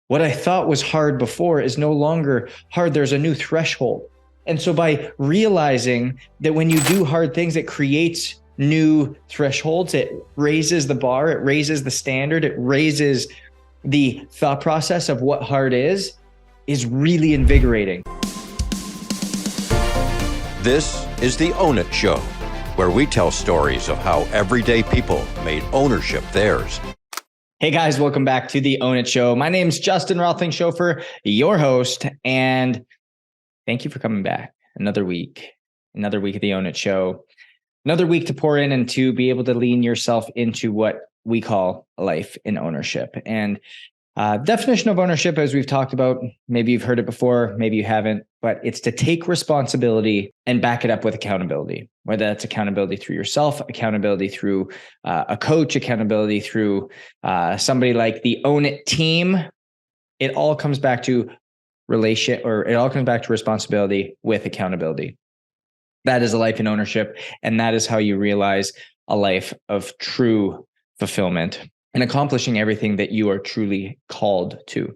what I thought was hard before is no longer hard. There's a new threshold. And so by realizing that when you do hard things, it creates new thresholds, it raises the bar, it raises the standard, it raises the thought process of what hard is really invigorating. This is the Own It Show, where we tell stories of how everyday people made ownership theirs. Hey guys, welcome back to the Own It Show. My name's Justin Rothling-Schofer, your host, and thank you for coming back. Another week of the Own It Show. Another week to pour in and to be able to lean yourself into what we call life in ownership. And definition of ownership, as we've talked about, maybe you've heard it before, maybe you haven't, but it's to take responsibility and back it up with accountability, whether that's accountability through yourself, accountability through a coach, accountability through somebody like the Own It team. It all comes back to responsibility with accountability. That is a life in ownership, and that is how you realize a life of true fulfillment and accomplishing everything that you are truly called to.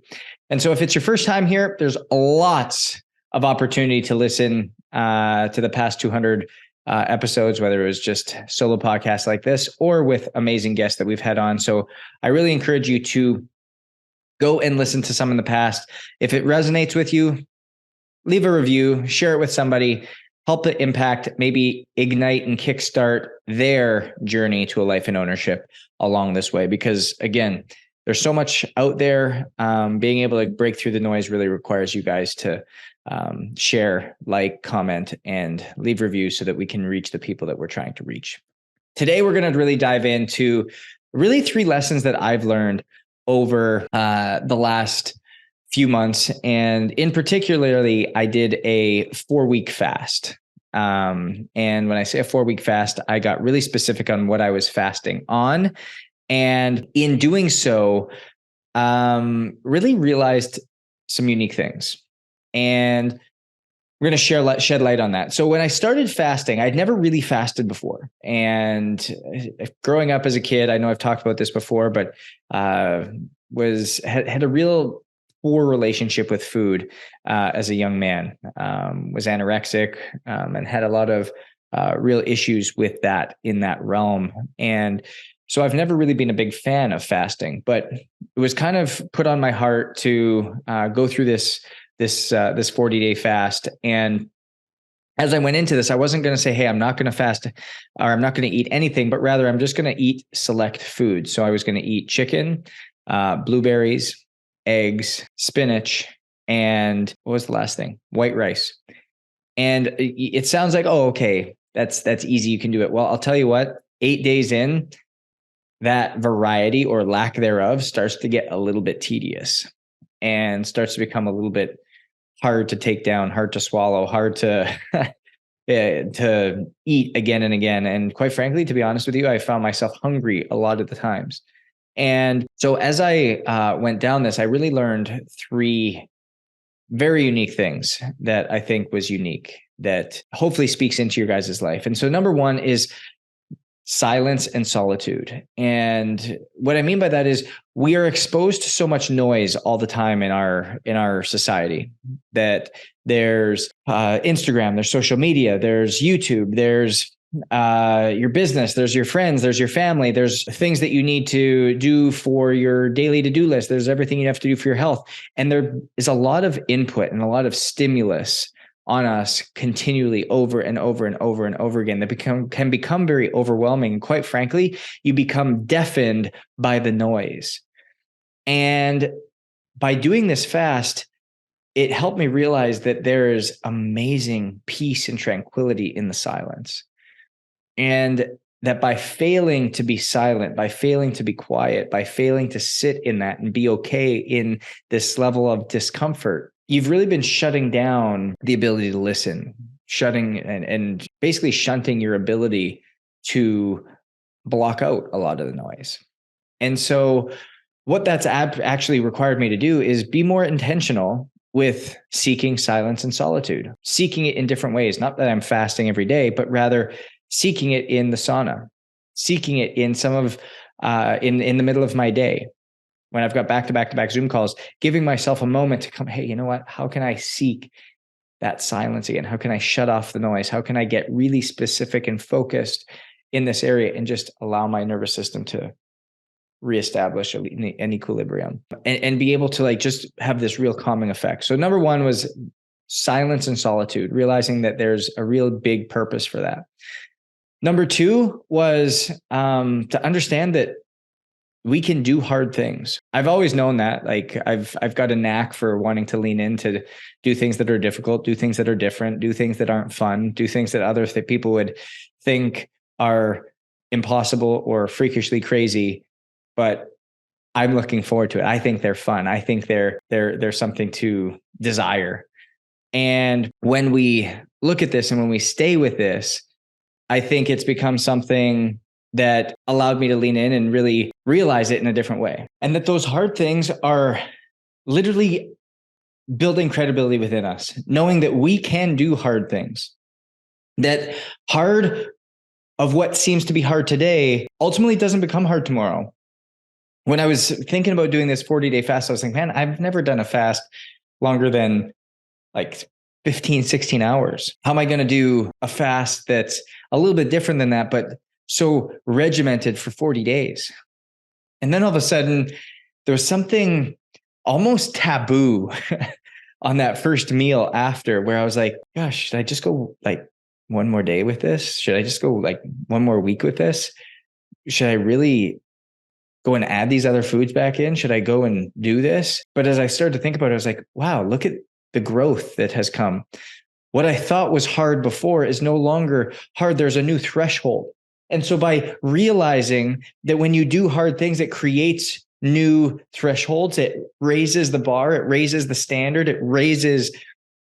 And so if it's your first time here, there's lots of opportunity to listen to the past 200 episodes, whether it was just solo podcasts like this or with amazing guests that we've had on. So I really encourage you to go and listen to some in the past. If it resonates with you, leave a review, share it with somebody, help it impact, maybe ignite and kickstart their journey to a life in ownership along this way. Because again, there's so much out there. Being able to break through the noise really requires you guys to share, like, comment, and leave reviews so that we can reach the people that we're trying to reach. Today, we're going to really dive into really 3 lessons that I've learned over the last few months. And in particularly, I did a 4-week fast. And when I say a 4-week fast, I got really specific on what I was fasting on. And in doing so, really realized some unique things. And we're going to shed light on that. So when I started fasting, I'd never really fasted before. And growing up as a kid, I know I've talked about this before, but had a real poor relationship with food as a young man. Was anorexic and had a lot of real issues with that in that realm. And so I've never really been a big fan of fasting, but it was kind of put on my heart to go through this 40-day fast. And as I went into this, I wasn't going to say, hey, I'm not going to fast or I'm not going to eat anything, but rather I'm just going to eat select food. So I was going to eat chicken, blueberries, eggs, spinach, and what was the last thing? White rice. And it sounds like, oh, okay, that's easy. You can do it. Well, I'll tell you what, 8 days in, that variety or lack thereof starts to get a little bit tedious and starts to become a little bit hard to take down, hard to swallow, hard to to eat again and again. And quite frankly, to be honest with you, I found myself hungry a lot of the times. And so as I went down this, I really learned 3 very unique things that I think was unique that hopefully speaks into your guys' life. And so number 1 is silence and solitude. And what I mean by that is we are exposed to so much noise all the time in our society, that there's Instagram, there's social media, there's YouTube, there's your business, there's your friends, there's your family, there's things that you need to do for your daily to-do list, there's everything you have to do for your health. And there is a lot of input and a lot of stimulus on us continually over and over and over and over again that can become very overwhelming. And quite frankly, you become deafened by the noise. And by doing this fast, it helped me realize that there is amazing peace and tranquility in the silence. And that by failing to be silent, by failing to be quiet, by failing to sit in that and be okay in this level of discomfort, you've really been shutting down the ability to listen, and basically shunting your ability to block out a lot of the noise. And so what that's actually required me to do is be more intentional with seeking silence and solitude, seeking it in different ways. Not that I'm fasting every day, but rather seeking it in the sauna, seeking it in some of in the middle of my day, when I've got back-to-back Zoom calls, giving myself a moment to come, hey, you know what? How can I seek that silence again? How can I shut off the noise? How can I get really specific and focused in this area and just allow my nervous system to reestablish an equilibrium and be able to like just have this real calming effect. So number one was silence and solitude, realizing that there's a real big purpose for that. Number two was to understand that we can do hard things. I've always known that. Like I've got a knack for wanting to lean into do things that are difficult, do things that are different, do things that aren't fun, do things that other people would think are impossible or freakishly crazy. But I'm looking forward to it. I think they're fun. I think they're something to desire. And when we look at this and when we stay with this, I think it's become something that allowed me to lean in and really realize it in a different way. And that those hard things are literally building credibility within us, knowing that we can do hard things, that hard of what seems to be hard today ultimately doesn't become hard tomorrow. When I was thinking about doing this 40-day fast, I was thinking, man, I've never done a fast longer than like 15, 16 hours. How am I going to do a fast that's a little bit different than that, but so regimented for 40 days? And then all of a sudden, there was something almost taboo on that first meal after, where I was like, gosh, should I just go like one more day with this? Should I just go like one more week with this? Should I really go and add these other foods back in? Should I go and do this? But as I started to think about it, I was like, wow, look at the growth that has come. What I thought was hard before is no longer hard. There's a new threshold. And so by realizing that when you do hard things, it creates new thresholds, it raises the bar, it raises the standard, it raises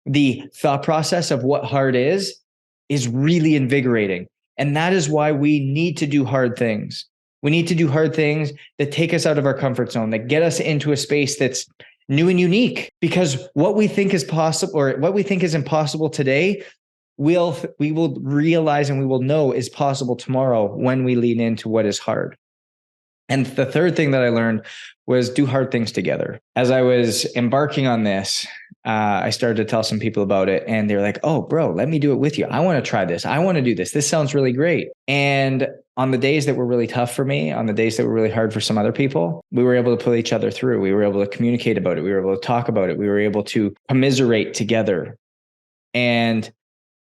the thought process of what hard is really invigorating. And that is why we need to do hard things. We need to do hard things that take us out of our comfort zone, that get us into a space that's new and unique, because what we think is possible or what we think is impossible today, we will realize and we will know is possible tomorrow when we lean into what is hard. And the third thing that I learned was do hard things together. As I was embarking on this, I started to tell some people about it, and they're like, oh, bro, let me do it with you. I want to try this. I want to do this. This sounds really great. And on the days that were really tough for me, on the days that were really hard for some other people, we were able to pull each other through. We were able to communicate about it. We were able to talk about it. We were able to commiserate together and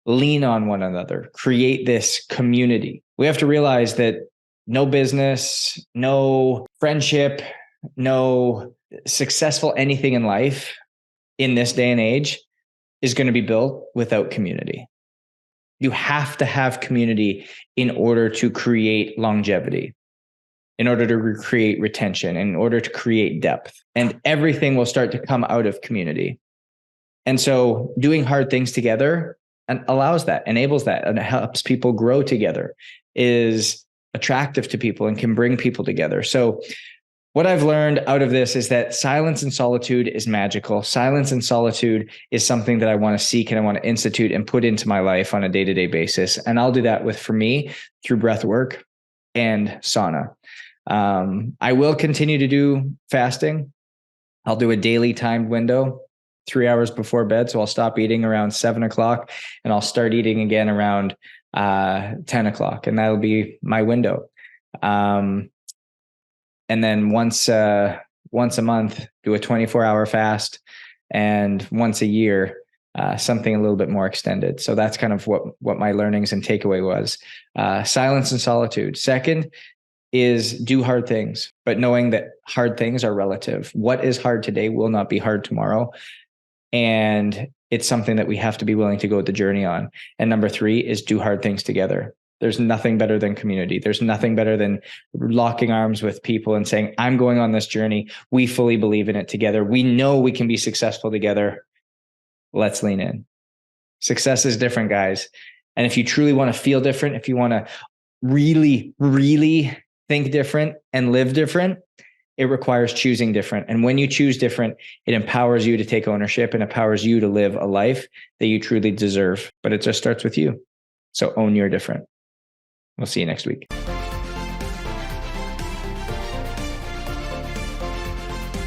lean on one another, create this community. We have to realize that no business, no friendship, no successful anything in life in this day and age is going to be built without community. You have to have community in order to create longevity, in order to create retention, in order to create depth. And everything will start to come out of community. And so doing hard things together and allows that, enables that, and it helps people grow together, is attractive to people and can bring people together. So what I've learned out of this is that silence and solitude is magical. Silence and solitude is something that I want to seek and I want to institute and put into my life on a day-to-day basis. And I'll do that for me, through breath work and sauna. I will continue to do fasting. I'll do a daily timed window, 3 hours before bed. So I'll stop eating around 7 o'clock and I'll start eating again around 10 o'clock. And that'll be my window. And then once a month, do a 24-hour fast, and once a year, something a little bit more extended. So that's kind of what my learnings and takeaway was. Silence and solitude. Second is do hard things, but knowing that hard things are relative. What is hard today will not be hard tomorrow. And it's something that we have to be willing to go the journey on. And number three is do hard things together. There's nothing better than community. There's nothing better than locking arms with people and saying, I'm going on this journey. We fully believe in it together. We know we can be successful together. Let's lean in. Success is different, guys. And if you truly want to feel different, if you want to really, really think different and live different, it requires choosing different. And when you choose different, it empowers you to take ownership and empowers you to live a life that you truly deserve. But it just starts with you. So own your different. We'll see you next week.